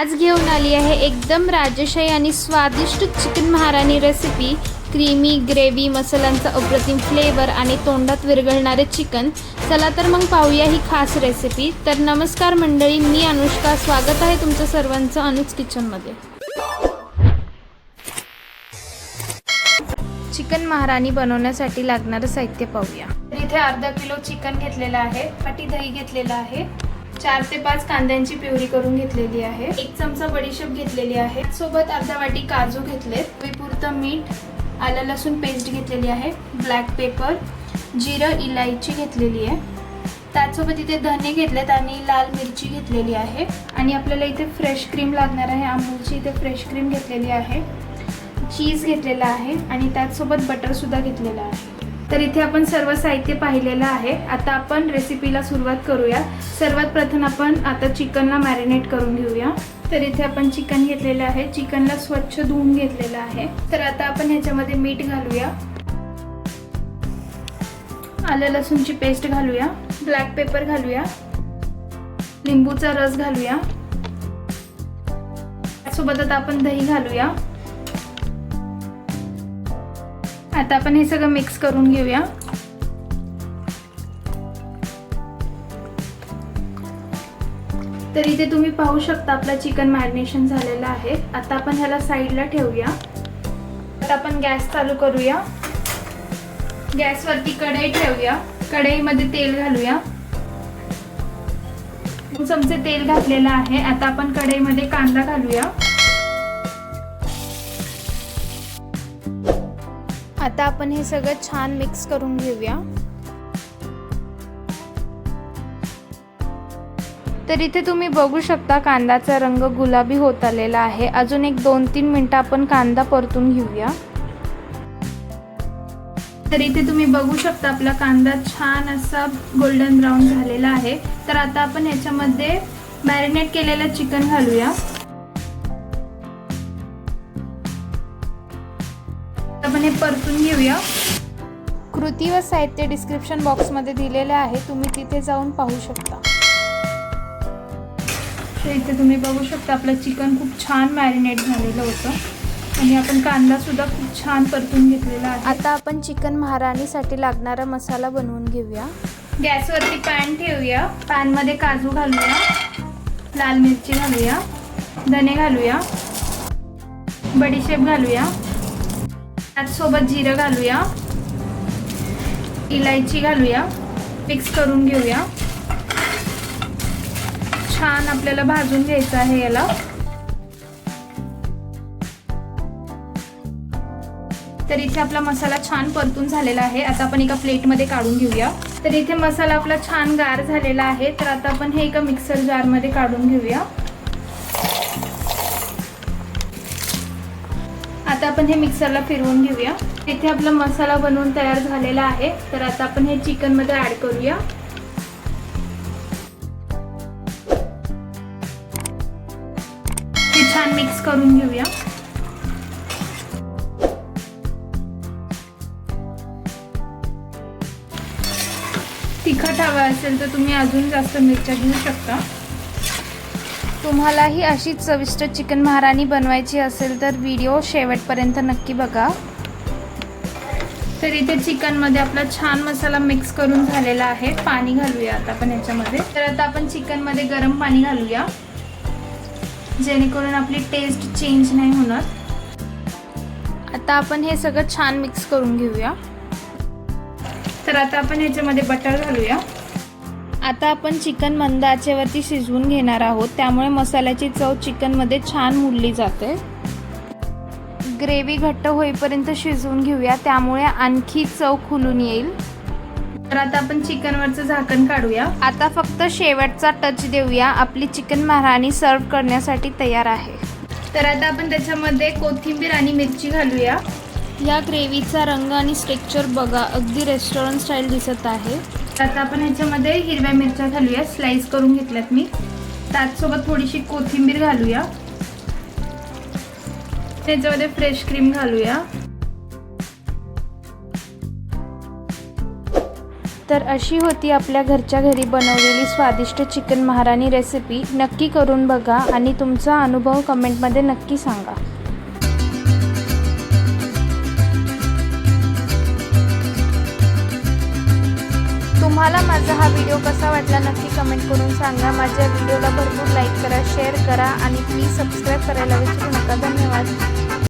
आज घेऊन आली आहे एकदम राजशाही आणि स्वादिष्ट चिकन महाराणी रेसिपी। क्रीमी ग्रेव्ही, मसाल्यांचा अप्रतिम फ्लेवर आणि तोंडात विरघळणारे चिकन। चला तर मग पाहूया ही खास रेसिपी। तर नमस्कार मंडळी, मी अनुष्का, स्वागत आहे तुमचं सर्वांचं अनुज किचनमध्ये। चिकन महाराणी बनवण्यासाठी लागणारे साहित्य पाहूया। तर इथे अर्धा किलो चिकन घेतलेला आहे, वाटी दही घेतलेला आहे, 4 ते 5 कांद्यांची प्युरी करून घेतलेली आहे, 1 चमचा बडीशेप घेतलेली आहे, सोबत अर्धा वाटी काजू घेतलेत, चवीपुरतं मीठ, आलं लसूण पेस्ट घेतलेली आहे, ब्लॅक पेपर, जिरं, इलायची घेतलेली आहे, त्यासोबत इथे धने घेतलेत आणि लाल मिरची घेतलेली आहे आणि आपल्याला इथे फ्रेश क्रीम लागणार आहे। अमूलची इथे फ्रेश क्रीम घेतलेली आहे, चीज घेतलेला आहे आणि त्यासोबत बटर सुद्धा घेतलेला आहे। तर इथे आपण सर्व साहित्य पाहिलेलं आहे। आता आपण रेसिपीला सुरुवात करूया। सर्वात प्रथम आपण आता चिकनला मॅरिनेट करून घेऊया। तर इथे आपण चिकन घेतलेलं आहे, चिकनला स्वच्छ धुवून घेतलेलं आहे। तर आता आपण ह्याच्यामध्ये मीठ घालूया, आलं लसूणची पेस्ट घालूया, ब्लॅक पेपर घालूया, लिंबूचा रस घालूया, त्यासोबत आता आपण दही घालूया। आता आपण हे सगळं मिक्स करून घेऊया। तर इथे तुम्ही पाहू शकता आपला चिकन मॅरिनेशन झालेला आहे। आता आपण ह्याला साईडला ठेवूया। आता आपण गॅस चालू करूया, गॅसवरती कढई ठेवूया, कढईमध्ये तेल घालूया, 2 चमचे तेल घातलेलं आहे। आता आपण कढईमध्ये कांदा घालूया। आता आपण हे सगळं छान मिक्स करून घेऊया। तर इथे तुम्ही बघू शकता कांद्याचा रंग गुलाबी होत आलेला आहे। अजून एक 2-3 मिनिटं आपण कांदा परतून घेऊया। तर इथे तुम्ही बघू शकता आपला कांदा छान असा गोल्डन ब्राऊन झालेला आहे। तर आता आपण ह्याच्यामध्ये मॅरिनेट केलेलं चिकन घालूया। आपण हे परतून घेऊया। कृती व साहित्य डिस्क्रिप्शन बॉक्समध्ये दिलेले आहे, तुम्ही तिथे जाऊन पाहू शकता। तर इथे तुम्ही बघू शकता आपलं चिकन खूप छान मॅरिनेट झालेलं होतं आणि आपण कांदा सुद्धा खूप छान परतून घेतलेला आहे। आता आपण चिकन महाराणीसाठी लागणारा मसाला बनवून घेऊया। गॅसवरती पॅन ठेवूया, पॅनमध्ये काजू घालूया, लाल मिरची घालूया, धने घालूया, बडीशेप घालूया, त्याचसोबत जिरं घालूया, इलायची घालूया, मिक्स करून घेऊया। छान आपल्याला भाजून घ्यायचं आहे याला। तर इथे आपला मसाला छान परतून झालेला आहे। आता आपण एका प्लेटमध्ये काढून घेऊया। तर इथे मसाला आपला छान गार झालेला आहे। तर आता आपण हे एका मिक्सर जारमध्ये काढून घेऊया। आता आपण हे मिक्सरला फिरवून घेऊया। इथे आपला मसाला बनवून तयार झालेला आहे। तर आता आपण हे चिकन मध्ये ऍड करूया। हे छान मिक्स करून घेऊया। तिखट हवा असेल तर तुम्ही अजून जास्त मिरच्या घेऊ शकता। तुम्हालाही अशीच चविष्ट चिकन महाराणी बनवायची असेल तर व्हिडिओ शेवटपर्यंत नक्की बघा। तर इथे चिकन मध्ये आपला छान मसाला मिक्स करून झालेला आहे। पाणी घालूया आता आपण याच्यामध्ये। तर आता आपण चिकन मध्ये गरम पाणी घालूया, जेणेकरून आपली टेस्ट चेंज नाही होणार। आता आपण हे सगळं छान मिक्स करून घेऊया। तर आता आपण ह्याच्यामध्ये बटर घालूया। आता आपण चिकन मंद आचेवरती शिजवून घेणार आहोत, त्यामुळे मसाल्याची चव चिकन मध्ये छान मुरली जाते। ग्रेव्ही घट्ट होईपर्यंत शिजवून घेऊया, त्यामुळे आणखी चव खुलून येईल। तर आता आपण चिकनवरचं झाकण काढूया। आता फक्त शेवटचा टच देऊया, आपली चिकन महाराणी सर्व करण्यासाठी तयार आहे। तर आता आपण त्याच्यामध्ये कोथिंबीर आणि मिरची घालूया। या ग्रेव्हीचा रंग आणि टेक्स्चर बघा, अगदी रेस्टॉरंट स्टाईल दिसत आहे। आता आपण ह्याच्यामध्ये हिरव्या मिरच्या घालूया, स्लाइस करून घेतल्यात मी। त्याचसोबत थोडीशी कोथिंबीर घालूया, त्याच्यामध्ये फ्रेश क्रीम घालूया। तर अशी होती आपल्या घरच्या घरी बनवलेली स्वादिष्ट चिकन महाराणी रेसिपी. नक्की करून बघा आणि तुमचा अनुभव कमेंटमध्ये नक्की सांगा. तुम्हाला माझा हा व्हिडिओ कसा वाटला नक्की कमेंट करून सांगा. माझ्या व्हिडिओला भरपूर लाईक करा, शेअर करा आणि प्लीज सबस्क्राईब करायला विसरू नका. धन्यवाद.